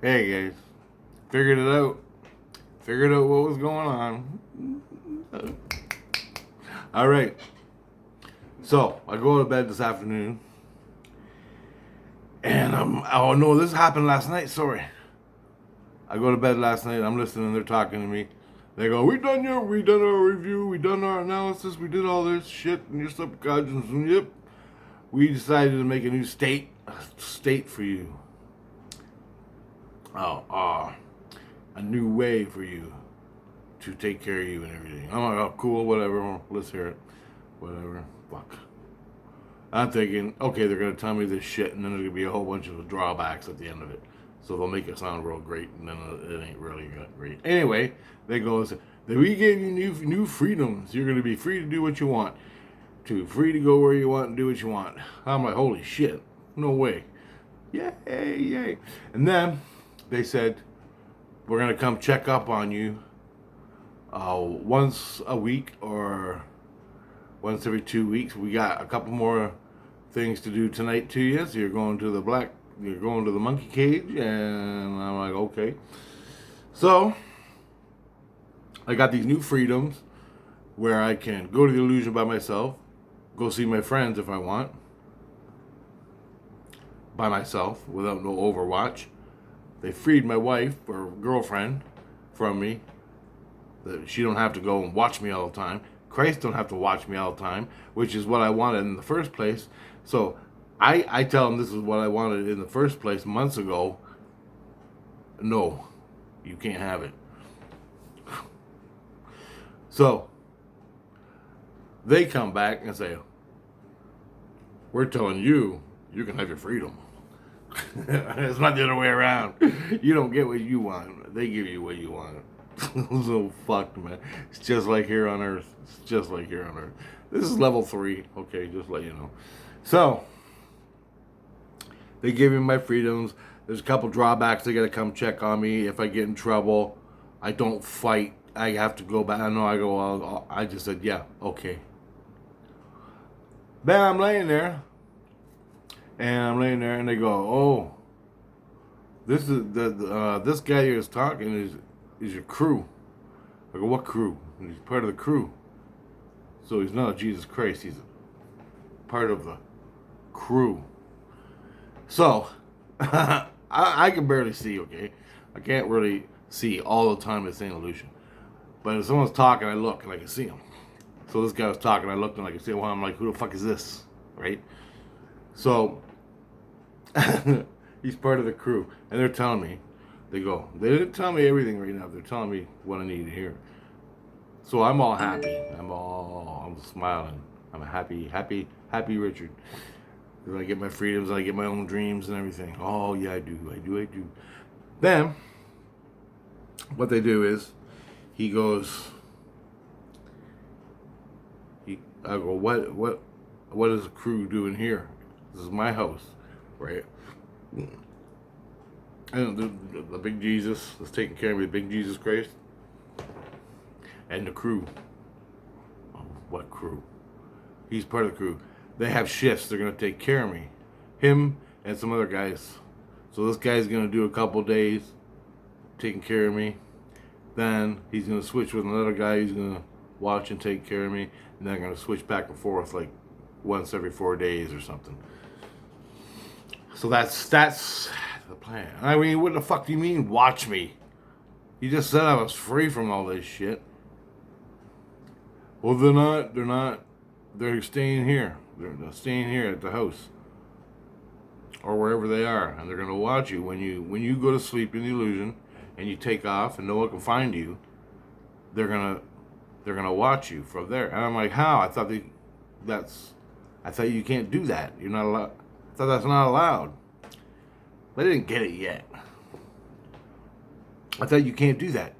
Hey guys, figured it out. Figured out what was going on. All right, so I go to bed this afternoon, and oh no, this happened last night. Sorry, I go to bed last night. I'm listening. They're talking to me. They go, we done our review, we done our analysis, we did all this shit, and your subconscious, and yep, we decided to make a new state for you. Oh, a new way for you to take care of you and everything. I'm like, oh, cool, whatever. Let's hear it. Whatever. Fuck. I'm thinking, okay, they're gonna tell me this shit, and then there's gonna be a whole bunch of drawbacks at the end of it. So they'll make it sound real great, and then it ain't really great. Anyway, they go, we gave you new freedoms. You're gonna be free to do what you want, free to go where you want and do what you want. I'm like, holy shit, no way. Yay, yay. And then they said, we're gonna come check up on you once a week or once every 2 weeks. We got a couple more things to do tonight to you. So you're going to the monkey cage, and I'm like, okay. So I got these new freedoms where I can go to the illusion by myself, go see my friends if I want, by myself without no overwatch. They freed my wife or girlfriend from me. That she don't have to go and watch me all the time. Christ don't have to watch me all the time, which is what I wanted in the first place. So I tell them this is what I wanted in the first place months ago. No, you can't have it. So they come back and say, we're telling you, you can have your freedom. It's not the other way around. You don't get what you want. They give you what you want. So fucked, man. It's just like here on Earth. It's just like here on Earth. This is level 3. Okay, just let you know. So they give me my freedoms. There's a couple drawbacks. They gotta come check on me if I get in trouble. I don't fight. I have to go back. I know. I go. I just said, yeah, okay. Then I'm laying there, and they go, oh, this is this guy who's talking is your crew. I go, what crew? And he's part of the crew. So he's not Jesus Christ. He's part of the crew. So I can barely see. Okay, I can't really see all the time. It's an illusion. But if someone's talking, I look and I can see him. So this guy was talking. I looked and I could see him. Well, I'm like, who the fuck is this? Right? So he's part of the crew, and they're telling me. They didn't tell me everything right now. They're telling me what I need to hear. So I'm all happy. I'm smiling. I'm a happy Richard. Because I get my freedoms, I get my own dreams and everything. Oh yeah, I do. Then, what they do is, he goes, I go, what is the crew doing here? This is my house, right? And the big Jesus is taking care of me, the big Jesus Christ, and the crew. Oh, what crew? He's part of the crew. They have shifts. They're gonna take care of me, him and some other guys. So this guy's gonna do a couple days taking care of me. Then he's gonna switch with another guy who's gonna watch and take care of me, and they're gonna switch back and forth like once every 4 days or something. So that's the plan. I mean, what the fuck do you mean, watch me? You just said I was free from all this shit. Well, they're not. They're staying here. They're staying here at the house. Or wherever they are. And they're going to watch you. When you go to sleep in the illusion and you take off and no one can find you, they're going to watch you from there. And I'm like, how? I thought you can't do that. You're not allowed. I thought that's not allowed. They didn't get it yet. I thought you can't do that.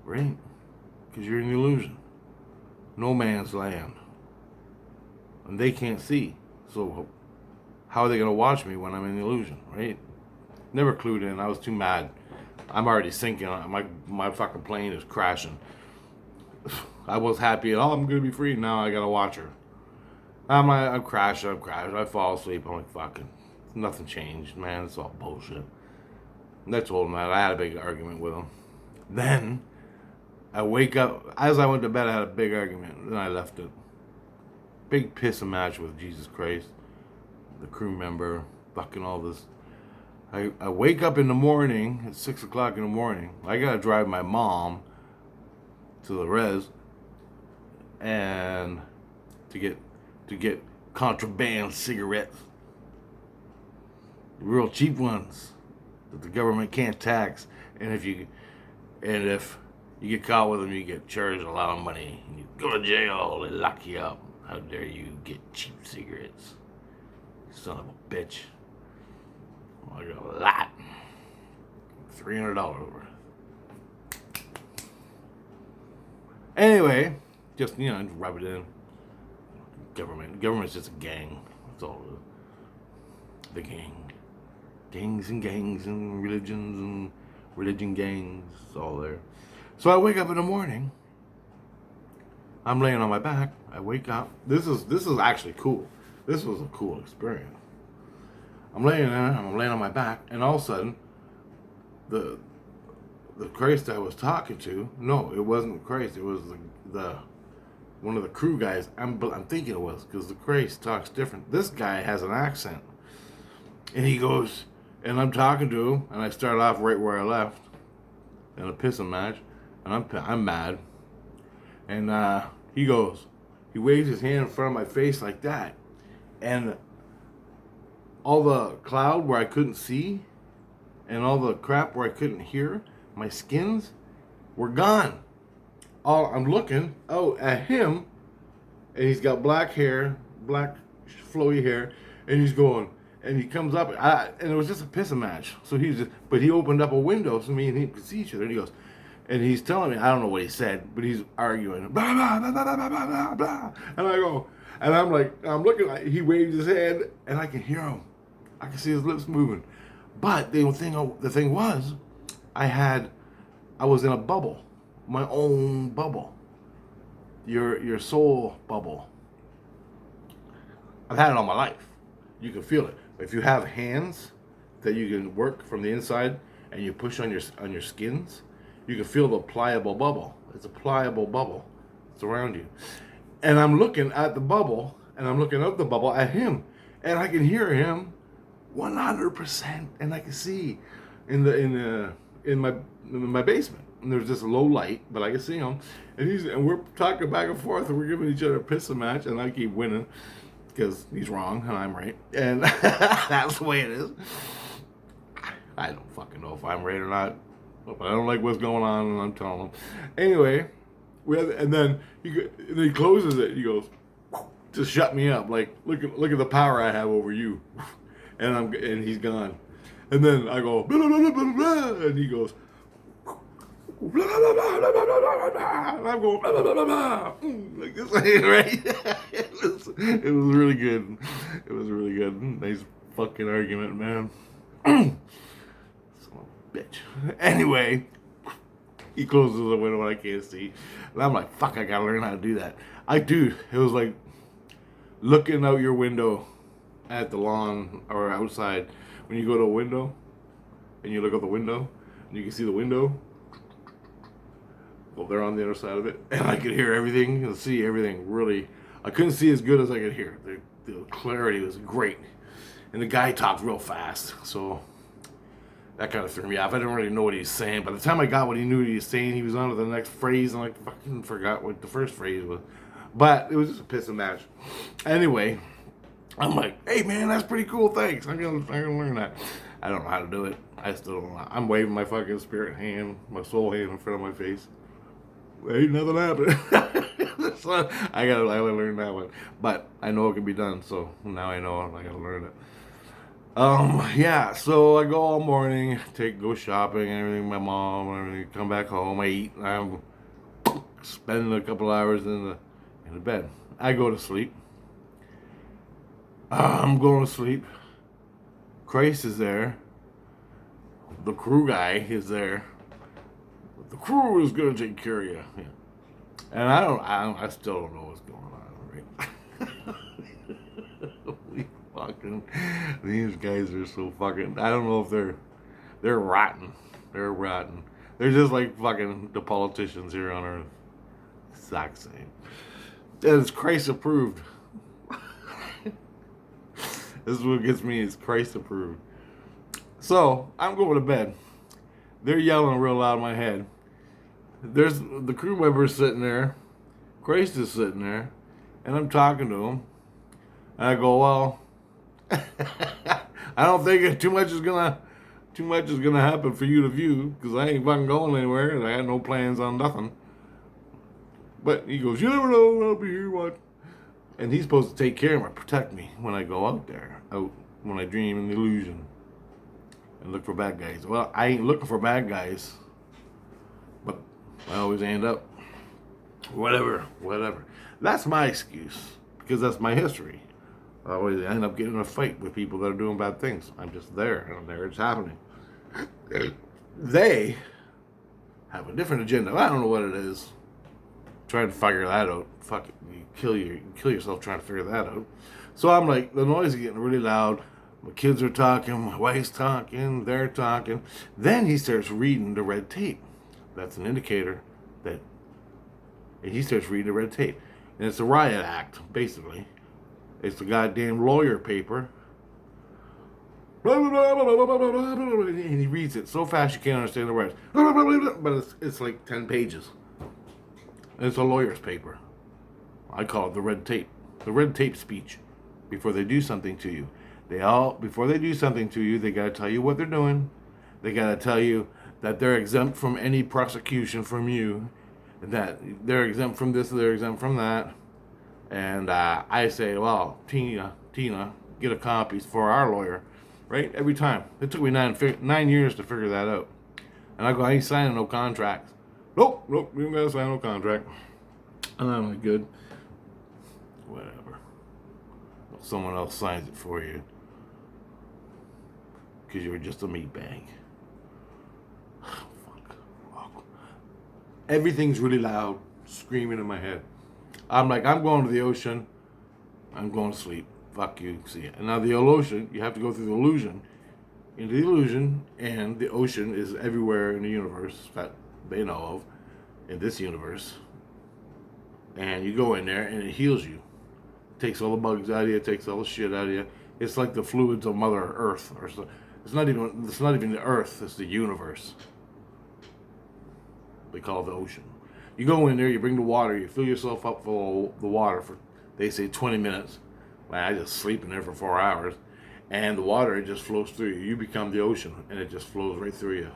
Right? Because you're in the illusion. No man's land. And they can't see. So how are they going to watch me when I'm in the illusion? Right? Never clued in. I was too mad. I'm already sinking. My fucking plane is crashing. I was happy. Oh, I'm going to be free. Now I got to watch her. I'm crashing. I fall asleep. I'm like, fucking, nothing changed, man. It's all bullshit. And I told him that. I had a big argument with him. Then I wake up. As I went to bed, I had a big argument. Then I left it. Big pissing match with Jesus Christ, the crew member, fucking all this. I wake up in the morning at 6 o'clock in the morning. I gotta drive my mom to the res and to get contraband cigarettes, real cheap ones that the government can't tax. And if you get caught with them, you get charged a lot of money. You go to jail. They lock you up. How dare you get cheap cigarettes, son of a bitch! I got a lot. $300 worth. Anyway, just rub it in. Government's just a gang. That's all it is. The gang. Gangs and religions and religion gangs. It's all there. So I wake up in the morning. I'm laying on my back. I wake up. This is actually cool. This was a cool experience. I'm laying there. I'm laying on my back, and all of a sudden, the Christ I was talking to. No, it wasn't Christ. It was the one of the crew guys. I'm thinking it was, because the Christ talks different. This guy has an accent, and he goes, and I'm talking to him, and I start off right where I left, in a pissing match, and I'm mad, and he waves his hand in front of my face like that, and all the cloud where I couldn't see, and all the crap where I couldn't hear, my skins were gone. I'm looking at him, and he's got black hair, black flowy hair, and he's going, and he comes up, and it was just a pissing match. So but he opened up a window so me and him could see each other, and he goes, and he's telling me, I don't know what he said, but he's arguing, blah, blah, blah, blah, blah, blah, blah, blah. And I go, and I'm like, I'm looking, he waves his hand, and I can hear him. I can see his lips moving. But the thing was, I was in a bubble, my own bubble, your soul bubble. I've had it all my life. You can feel it. If you have hands that you can work from the inside and you push on your skins, you can feel the pliable bubble. It's a pliable bubble. It's around you. And I'm looking at the bubble, and I'm looking up the bubble at him, and I can hear him 100%, and I can see in my basement. And there's this low light, but I can see him, and we're talking back and forth, and we're giving each other a pissing match, and I keep winning because he's wrong and I'm right, and that's the way it is. I don't fucking know if I'm right or not, but I don't like what's going on, and I'm telling him. Anyway, and then he closes it. He goes, "Just shut me up! Like look at the power I have over you." And he's gone. And then I go, blah, blah, blah, blah, blah, and he goes, blah, blah, blah, blah, blah, blah, blah, blah, and I'm going, blah, blah, blah, blah, blah, like this, right? It was really good. It was really good. Nice fucking argument, man. Son of a bitch. Anyway, he closes the window and I can't see. And I'm like, fuck, I gotta learn how to do that. It was like looking out your window at the lawn or outside. When you go to a window and you look out the window and you can see the window, well, they're on the other side of it, and I could hear everything and see everything. Really, I couldn't see as good as I could hear. The clarity was great, and the guy talked real fast, so that kind of threw me off. I didn't really know what he was saying. By the time I got what he knew what he was saying, he was on to the next phrase, and I fucking forgot what the first phrase was. But it was just a pissing match. Anyway, I'm like, hey man, that's pretty cool, thanks. I'm gonna learn that. I don't know how to do it. I still don't know. I'm waving my fucking spirit hand, my soul hand in front of my face. Ain't nothing happened. So I gotta learn that one. But I know it can be done, so now I know I gotta learn it. Yeah, so I go all morning, go shopping and everything, my mom and everything, come back home, I eat, I'm spending a couple hours in the bed. I go to sleep. I'm going to sleep. Christ is there. The crew guy is there. The crew is gonna take care of you. Yeah. And I still don't know what's going on, right? These guys are so fucking, I don't know if they're They're rotten. They're rotten. They're just like fucking the politicians here on Earth. Exact same. And it's Christ approved. This is what gets me. It's Christ approved. So I'm going to bed. They're yelling real loud in my head. There's the crew members sitting there. Christ is sitting there, and I'm talking to him. And I go, well, I don't think too much is gonna happen for you to view, because I ain't fucking going anywhere, and I had no plans on nothing. But he goes, you never know, I'll be here, what? And he's supposed to take care of me, protect me when I go out there, when I dream in the illusion and look for bad guys. Well, I ain't looking for bad guys, but I always end up, whatever. That's my excuse, because that's my history. I always end up getting in a fight with people that are doing bad things. I'm just there, and there it's happening. They have a different agenda. I don't know what it is. Trying to figure that out. Fuck it. You kill yourself trying to figure that out. So I'm like, the noise is getting really loud. My kids are talking, my wife's talking, they're talking. Then he starts reading the red tape. That's an indicator that he starts reading the red tape. And it's a riot act, basically. It's the goddamn lawyer paper. And he reads it so fast you can't understand the words. But it's like 10 pages. And it's a lawyer's paper. I call it the red tape. The red tape speech. Before they do something to you. Before they do something to you, they gotta tell you what they're doing. They gotta tell you that they're exempt from any prosecution from you. That they're exempt from this, they're exempt from that. And I say, well, Tina, get a copy for our lawyer, right? Every time. It took me 9 years to figure that out. And I go, I ain't signing no contracts. Nope, we don't gotta sign no contract. And I'm like, good. Whatever. Well, someone else signs it for you. Because you're just a meat bag. Fuck. Everything's really loud, screaming in my head. I'm like, I'm going to the ocean. I'm going to sleep. Fuck you. See ya. And now the ocean, you have to go through the illusion. Into the illusion, and the ocean is everywhere in the universe that they know of, in this universe. And you go in there, and it heals you. Takes all the bugs out of you. Takes all the shit out of you. It's like the fluids of Mother Earth. It's not even the Earth. It's the universe. They call it the ocean. You go in there, you bring the water, you fill yourself up full of the water for, they say, 20 minutes. Well, I just sleep in there for 4 hours. And the water, it just flows through you. You become the ocean, and it just flows right through you,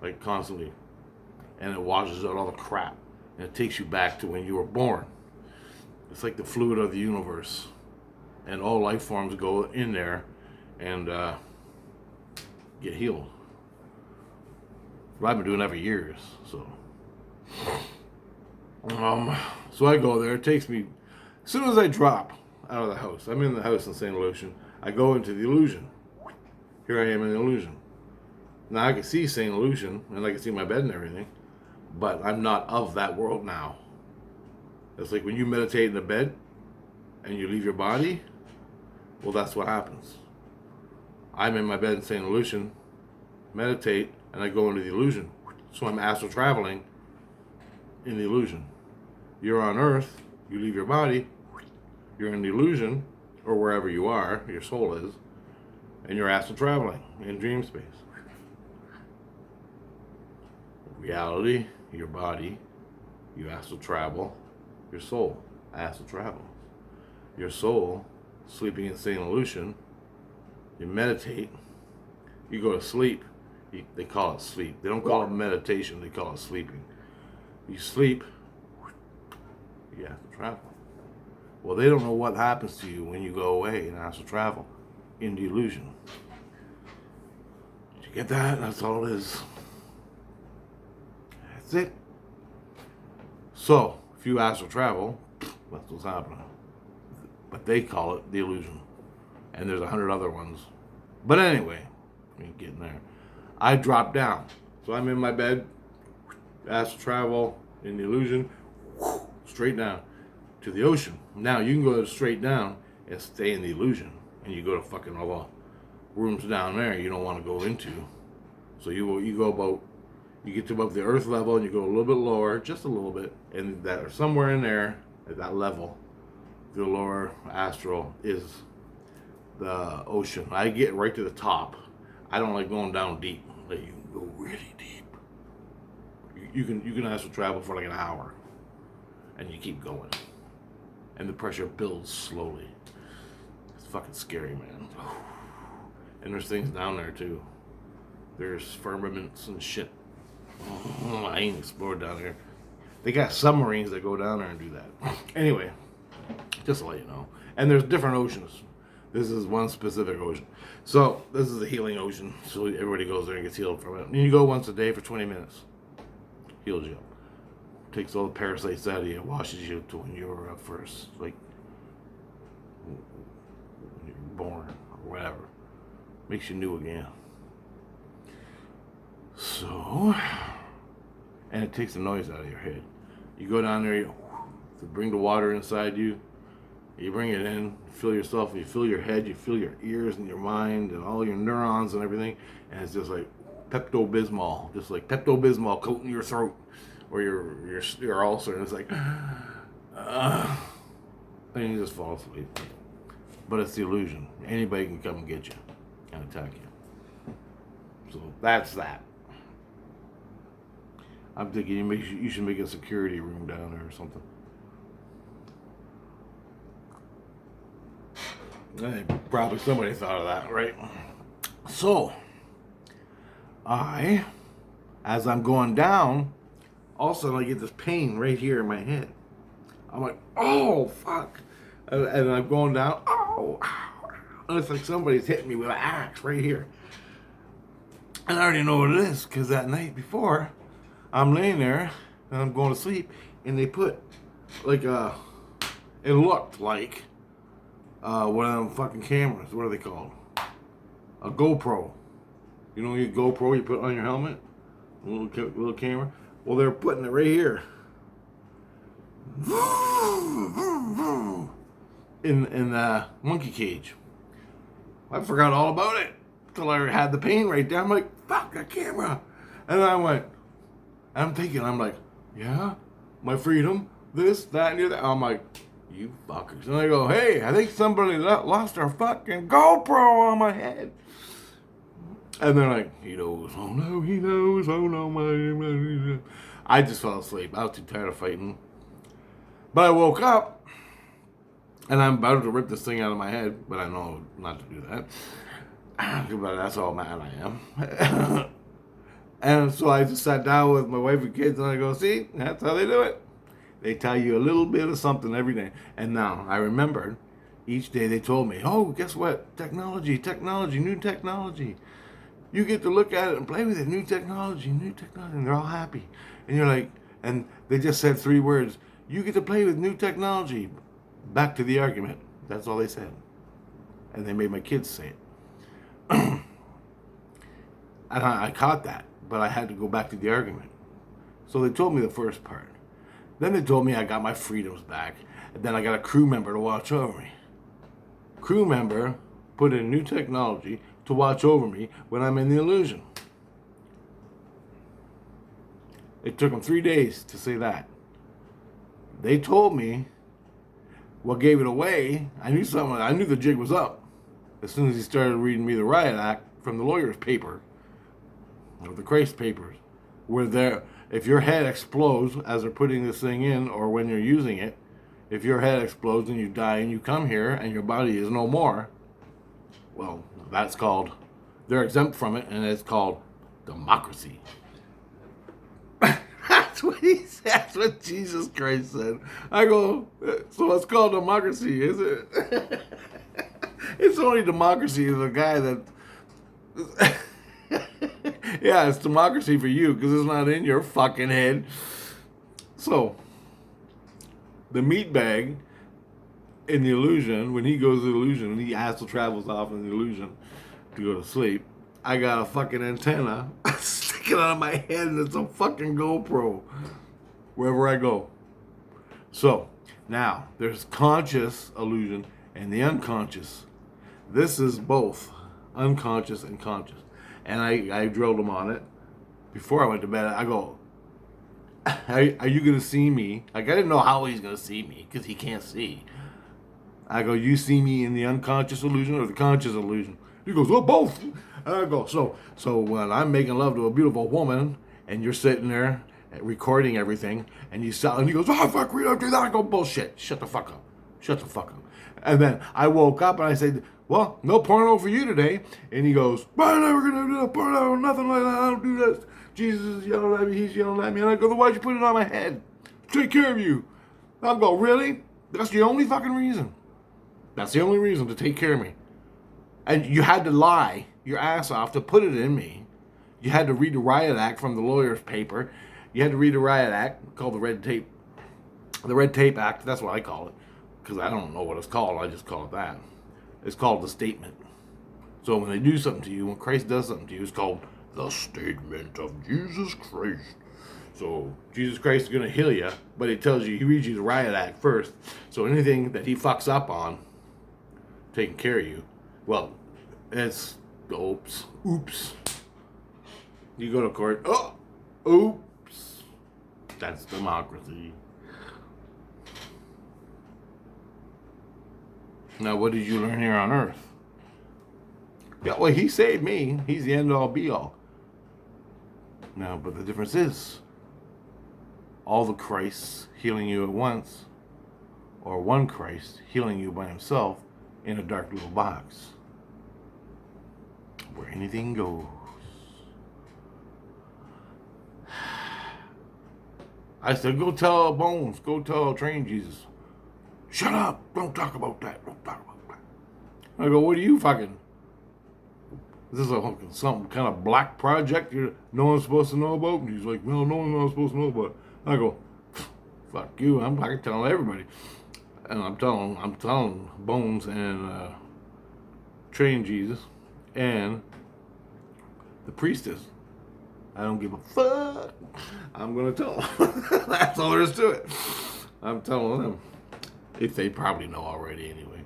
like constantly. And it washes out all the crap. And it takes you back to when you were born. It's like the fluid of the universe. And all life forms go in there and get healed. But I've been doing that for years, so. So I go there. It takes me, as soon as I drop out of the house, I'm in the house in St. Lucia, I go into the illusion. Here I am in the illusion. Now I can see St. Lucia, and I can see my bed and everything, but I'm not of that world now. It's like when you meditate in the bed and you leave your body, well, that's what happens. I'm in my bed in St. Lucia, meditate, and I go into the illusion. So I'm astral traveling in the illusion. You're on Earth, you leave your body, you're in the illusion, or wherever you are, your soul is, and you're astral traveling in dream space. Reality, your body, you astral travel, your soul astral travels. Your soul, sleeping in St. Lucia, you meditate, you go to sleep, they call it sleep. They don't call it meditation, they call it sleeping. You sleep, you astral travel. Well, they don't know what happens to you when you go away in astral travel, in the illusion. Did you get that? That's all it is. That's it. So, if you astral travel, that's what's happening. But they call it the illusion. And there's 100 other ones. But anyway, we ain't getting there. I drop down. So I'm in my bed, astral travel, in the illusion, straight down to the ocean. Now you can go straight down and stay in the illusion, and you go to fucking all the rooms down there you don't want to go into. So you go about, you get to above the earth level and you go a little bit lower, just a little bit, and that somewhere in there at that level, the lower astral is the ocean. I get right to the top. I don't like going down deep. Like, you can go really deep. You can astral travel for like an hour, and you keep going, and the pressure builds slowly. It's fucking scary, man. And there's things down there too. There's firmaments and shit. I ain't explored down here. They got submarines that go down there and do that. Anyway, just to let you know. And there's different oceans. This is one specific ocean. So this is the healing ocean. So everybody goes there and gets healed from it. And you go once a day for 20 minutes. Heals you. Takes all the parasites out of you. Washes you to when you were first, like, when you were born or whatever. Makes you new again. So, and it takes the noise out of your head. You go down there, you bring the water inside you. You bring it in, feel yourself, you feel your head, you feel your ears and your mind and all your neurons and everything. And it's just like Pepto-Bismol, just like Pepto-Bismol coating your throat or your ulcer. And it's like, and you just fall asleep. But it's the illusion. Anybody can come and get you and attack you. So that's that. I'm thinking you should make a security room down there or something. Probably somebody thought of that, right? So, as I'm going down, all of a sudden I get this pain right here in my head. I'm like, oh, fuck. And I'm going down, oh, and it's like somebody's hitting me with an axe right here. And I already know what it is, because that night before, I'm laying there, and I'm going to sleep, and they put, like, it looked like, one of them fucking cameras. What are they called? A GoPro. You know your GoPro you put on your helmet? A little camera? Well, they're putting it right here. In the monkey cage. I forgot all about it till I had the pain right there. I'm like, fuck, the camera. And I went, I'm thinking, I'm like, yeah, my freedom, this, that, and the other. I'm like, you fuckers. And I go, hey, I think somebody lost their fucking GoPro on my head. And they're like, he knows, oh no, he knows, oh no, my. I just fell asleep. I was too tired of fighting. But I woke up, and I'm about to rip this thing out of my head, but I know not to do that. But that's how mad I am. And so I just sat down with my wife and kids, and I go, see, that's how they do it. They tell you a little bit of something every day. And now, I remembered, each day they told me, oh, guess what? Technology, new technology. You get to look at it and play with it. New technology. And they're all happy. And you're like, and they just said 3 words. You get to play with new technology. Back to the argument. That's all they said. And they made my kids say it. And I caught that. But I had to go back to the argument. So they told me the first part. Then they told me I got my freedoms back. And then I got a crew member to watch over me. Crew member put in new technology to watch over me when I'm in the illusion. It took them 3 days to say that. They told me what gave it away. I knew something. I knew the jig was up as soon as he started reading me the riot act from the lawyer's paper, or the Christ papers, where there, if your head explodes as they're putting this thing in, or when you're using it, if your head explodes and you die and you come here and your body is no more, well, that's called, they're exempt from it, and it's called democracy. That's what he said. That's what Jesus Christ said. I go, so it's called democracy, is it? It's only democracy to the guy that... Yeah, it's democracy for you because it's not in your fucking head. So, the meat bag in the illusion, when he goes to the illusion, and he astral travels off in the illusion to go to sleep, I got a fucking antenna sticking out of my head, and it's a fucking GoPro wherever I go. So, now, there's conscious illusion and the unconscious. This is both unconscious and conscious. And I drilled him on it. Before I went to bed, I go, are you going to see me? Like, I didn't know how he's going to see me because he can't see. I go, you see me in the unconscious illusion or the conscious illusion? He goes, well, both. And I go, so when I'm making love to a beautiful woman and you're sitting there recording everything and you sell, and he goes, oh, fuck, we don't do that. I go, bullshit. Shut the fuck up. Shut the fuck up. And then I woke up and I said, well, no porno for you today. And he goes, well, I'm never going to do a porno, nothing like that. I don't do that. Jesus is yelling at me. He's yelling at me. And I go, then why'd you put it on my head? Take care of you. I'm going, really? That's the only fucking reason. That's the only reason, to take care of me. And you had to lie your ass off to put it in me. You had to read the riot act from the lawyer's paper. You had to read the riot act called the Red Tape Act. That's what I call it. Because I don't know what it's called. I just call it that. It's called the statement. So when they do something to you, when Christ does something to you, it's called the statement of Jesus Christ. So Jesus Christ is going to heal you, but he tells you, he reads you the riot act first. So anything that he fucks up on, taking care of you, well, it's oops. You go to court, oh, oops. That's democracy. Now, what did you learn here on earth? Yeah, well, he saved me. He's the end all be all. Now, but the difference is, all the Christs healing you at once, or one Christ healing you by himself in a dark little box where anything goes. I said, go tell Bones, go tell Train Jesus. Shut up, don't talk about that, don't talk about that. I go, what are you fucking? Is this some kind of black project no one's supposed to know about? And he's like, well, no one's supposed to know about it. I go, fuck you, I'm fucking telling everybody. And I'm telling Bones and Train Jesus and the priestess. I don't give a fuck. I'm gonna tell them. That's all there is to it. I'm telling them. If they probably know already anyway.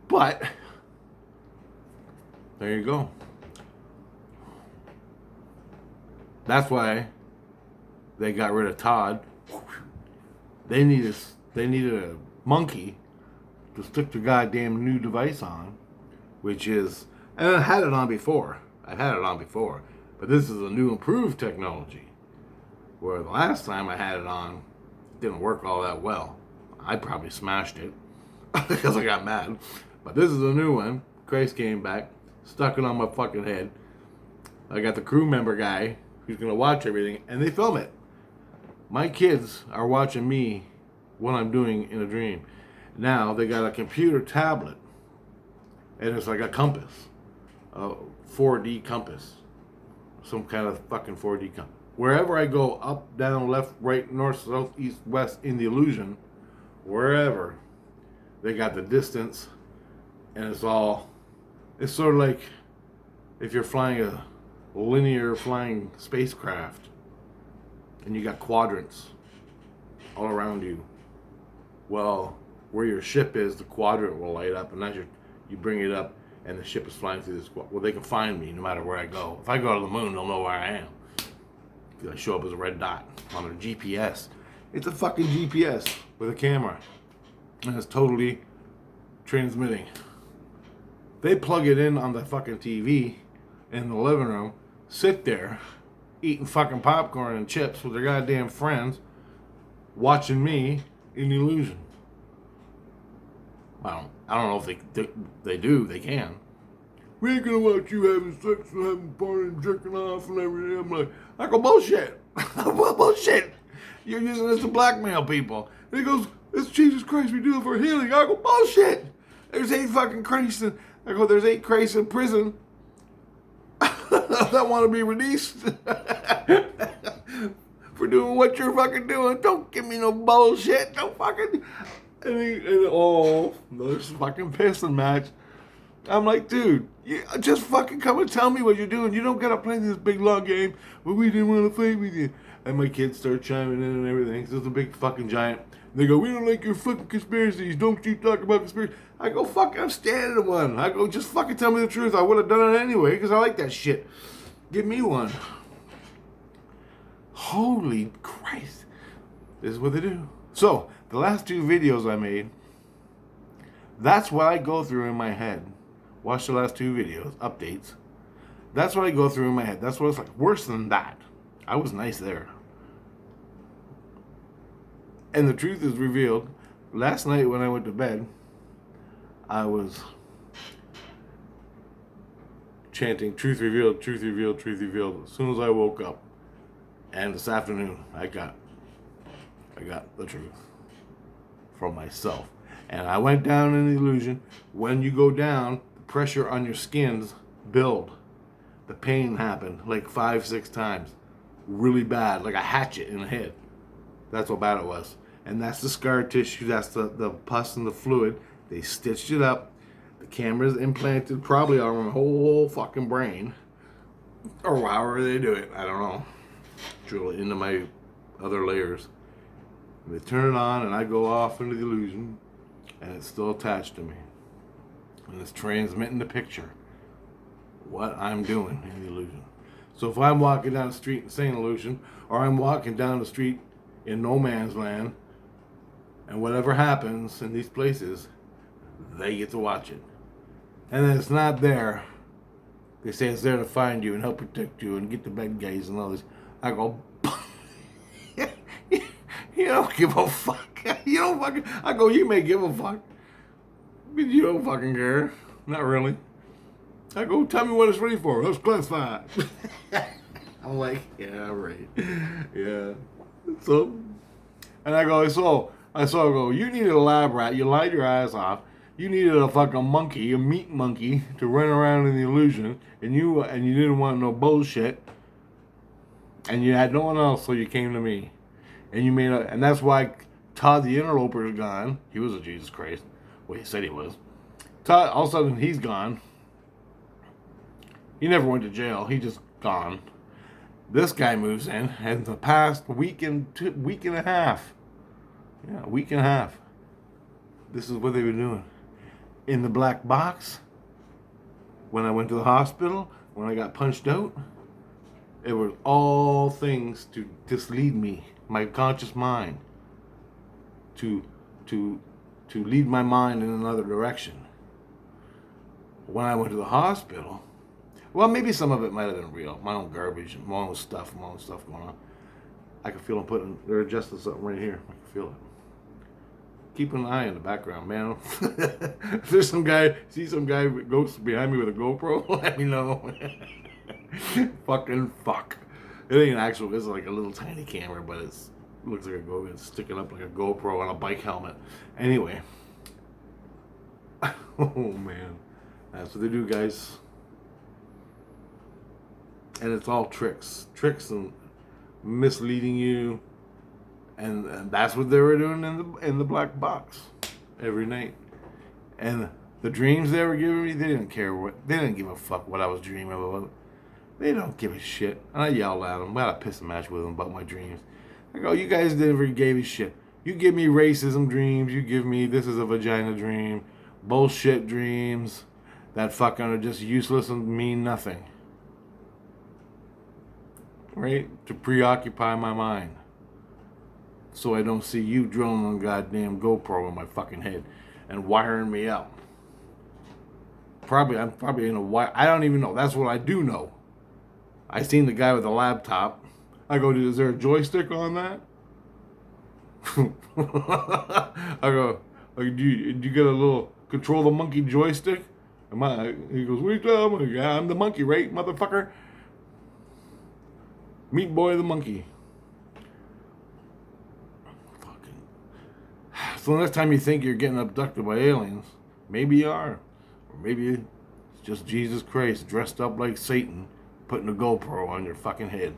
But there you go. That's why they got rid of Todd. They needed a monkey to stick the goddamn new device on, which is, and I had it on before. But this is a new improved technology. Where the last time I had it on, it didn't work all that well. I probably smashed it because I got mad. But this is a new one. Christ came back, stuck it on my fucking head. I got the crew member guy who's going to watch everything, and they film it. My kids are watching me what I'm doing in a dream. Now they got a computer tablet, and it's like a compass, a 4D compass, some kind of fucking 4D compass. Wherever I go, up, down, left, right, north, south, east, west, in the illusion, wherever, they got the distance, and it's sort of like if you're flying a linear flying spacecraft, and you got quadrants all around you. Well, where your ship is, the quadrant will light up, and as you bring it up, and the ship is flying through this. Well, they can find me no matter where I go. If I go to the moon, they'll know where I am. I show up as a red dot on their GPS. It's a fucking GPS with a camera, and it's totally transmitting. They plug it in on the fucking TV in the living room, sit there, eating fucking popcorn and chips with their goddamn friends, watching me in illusion. I don't know if they do. They can. We ain't gonna watch you having sex and having fun and jerking off and everything. I'm like, I go, bullshit. Bullshit. You're using this to blackmail people. And he goes, it's Jesus Christ, we do it for healing. I go, bullshit. There's 8 fucking Christs there's 8 Christs in prison that want to be released for doing what you're fucking doing. Don't give me no bullshit. Don't fucking. There's fucking pissing match. I'm like, dude, you just fucking come and tell me what you're doing. You don't gotta play this big long game where we didn't want to fight with you. And my kids start chiming in and everything. So it's a big fucking giant. They go, we don't like your fucking conspiracies. Don't you talk about conspiracies. I go, fuck, I'm standing in one. I go, just fucking tell me the truth. I would have done it anyway because I like that shit. Give me one. Holy Christ. This is what they do. So, the last 2 videos I made, that's what I go through in my head. Watch the last 2 videos, updates. That's what I go through in my head. That's what it's like. Worse than that. I was nice there. And the truth is revealed. Last night when I went to bed, I was chanting, truth revealed, truth revealed, truth revealed, as soon as I woke up. And this afternoon, I got the truth from myself. And I went down in the illusion. When you go down, the pressure on your skins build. The pain happened like 5-6 times. Really bad, like a hatchet in the head. That's how bad it was. And that's the scar tissue, that's the pus and the fluid. They stitched it up. The camera's implanted probably on my whole fucking brain. Or however they do it, I don't know. Drill it into my other layers. And they turn it on and I go off into the illusion. And it's still attached to me. And it's transmitting the picture. What I'm doing in the illusion. So if I'm walking down the street in St. Illusion, or I'm walking down the street in no man's land, and whatever happens in these places, they get to watch it. And then it's not there. They say it's there to find you and help protect you and get the bad guys and all this. I go, you don't give a fuck. You don't fucking, I go, you may give a fuck, but you don't fucking care. Not really. I go, tell me what it's ready for. Let's classify. I'm like, yeah, right. Yeah. So, and I go, I go, you needed a lab rat. You lied your ass off. You needed a fucking monkey, a meat monkey, to run around in the illusion, and you didn't want no bullshit, and you had no one else, so you came to me, and you made and that's why Todd the interloper is gone. He was a Jesus Christ. Well, he said he was. Todd, all of a sudden, he's gone. He never went to jail. He just gone. This guy moves in, and the past week and a half. Yeah, a week and a half. This is what they've been doing. In the black box, when I went to the hospital, when I got punched out, it was all things to mislead me, my conscious mind, to lead my mind in another direction. When I went to the hospital, well, maybe some of it might have been real. My own garbage and my own stuff going on. I can feel them they're adjusting something right here. I can feel it. Keep an eye in the background, man. If there's some guy ghost behind me with a GoPro, let me know. Fucking fuck. It ain't actual, it's like a little tiny camera, but it looks like it's sticking up like a GoPro on a bike helmet. Anyway. Oh, man. That's what they do, guys. And it's all tricks and misleading you, and that's what they were doing in the black box every night. And the dreams they were giving me, they didn't give a fuck what I was dreaming about. They don't give a shit. And I yelled at them. I had a piss match with them about my dreams. I go, you guys never gave a shit. You give me racism dreams. You give me this is a vagina dream, bullshit dreams that fucking are just useless and mean nothing. Right? To preoccupy my mind. So I don't see you drilling on goddamn GoPro in my fucking head and wiring me up. I'm probably in a wire. I don't even know. That's what I do know. I seen the guy with the laptop. I go, is there a joystick on that? I go, do you get a little control the monkey joystick? He goes, what are you talking about? Yeah, I'm the monkey, right, motherfucker? Meat Boy the monkey. Fucking. So next time you think you're getting abducted by aliens, maybe you are. Or maybe it's just Jesus Christ dressed up like Satan, putting a GoPro on your fucking head.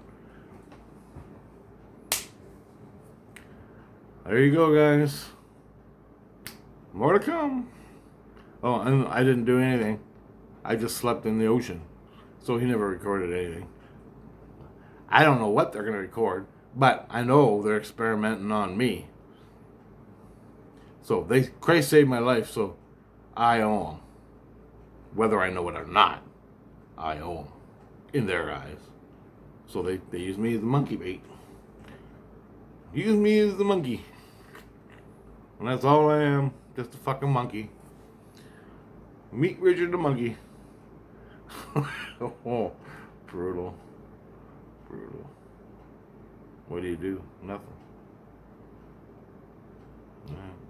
There you go, guys. More to come. Oh, and I didn't do anything. I just slept in the ocean. So he never recorded anything. I don't know what they're going to record, but I know they're experimenting on me. So Christ saved my life, so I owe him. Whether I know it or not, I owe him. in their eyes. So they use me as the monkey bait. Use me as the monkey. And that's all I am. Just a fucking monkey. Meet Richard the monkey. Oh, brutal. Brutal. What do you do? Nothing. Yeah.